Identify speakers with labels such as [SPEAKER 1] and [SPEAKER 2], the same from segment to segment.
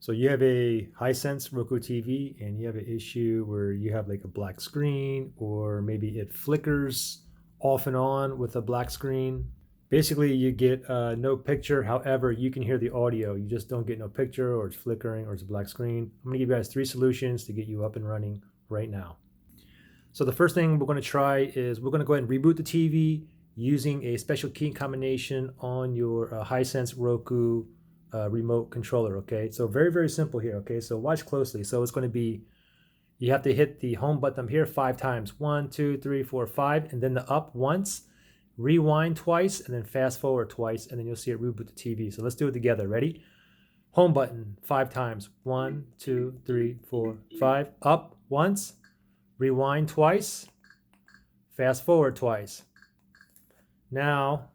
[SPEAKER 1] So you have a Hisense Roku TV and you have an issue where you have like a black screen, or maybe it flickers off and on with a black screen. Basically you get no picture, however you can hear the audio. You just don't get no picture, or it's flickering, or it's a black screen. I'm gonna give you guys 3 solutions to get you up and running right now. So the first thing we're gonna try is we're gonna go ahead and reboot the TV using a special key combination on your Hisense Roku remote controller. Okay, so very simple here. Okay, so watch closely. So it's going to be, you have to hit the home button here 5 times. 1, 2, 3, 4, 5, and then the up once, rewind twice, and then fast forward twice, and then you'll see it reboot the TV. So let's do it together. Ready? Home button 5 times. 1, 2, 3, 4, 5. Up once, rewind twice, fast forward twice. Now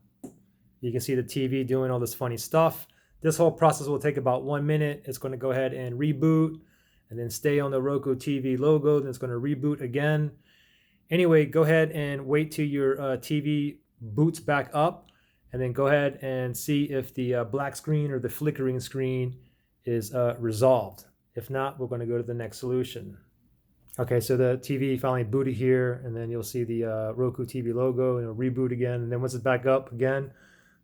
[SPEAKER 1] you can see the TV doing all this funny stuff. This whole process will take about 1 minute. It's going to go ahead and reboot and then stay on the Roku TV logo. Then it's going to reboot again. Anyway, go ahead and wait till your TV boots back up, and then go ahead and see if the black screen or the flickering screen is resolved. If not, we're going to go to the next solution. Okay, so the TV finally booted here, and then you'll see the Roku TV logo, and it'll reboot again. And then once it's back up again,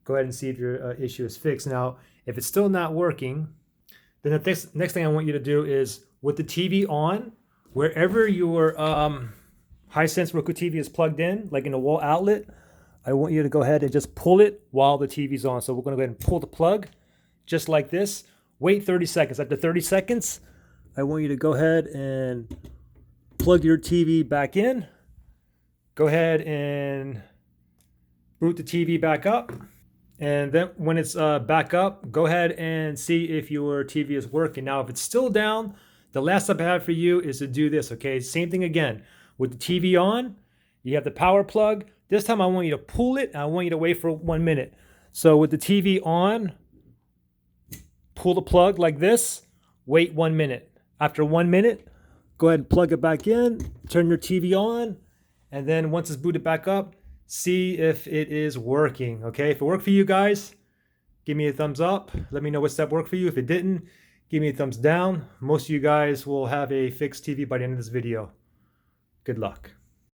[SPEAKER 1] go ahead and see if your issue is fixed. Now, if it's still not working, then the next thing I want you to do is, with the TV on, wherever your Hisense Roku TV is plugged in, like in a wall outlet, I want you to go ahead and just pull it while the TV's on. So we're going to go ahead and pull the plug just like this. Wait 30 seconds. After 30 seconds, I want you to go ahead and plug your TV back in. Go ahead and boot the TV back up. And then when it's back up, go ahead and see if your TV is working. Now, if it's still down, the last step I have for you is to do this, okay? Same thing again. With the TV on, you have the power plug. This time I want you to pull it, and I want you to wait for 1 minute. So with the TV on, pull the plug like this, wait 1 minute. After 1 minute, go ahead and plug it back in, turn your TV on, and then once it's booted back up, see if it is working. Okay, if it worked for you guys, give me a thumbs up. Let me know what step worked for you. If it didn't, give me a thumbs down. Most of you guys will have a fixed TV by the end of this video. Good luck.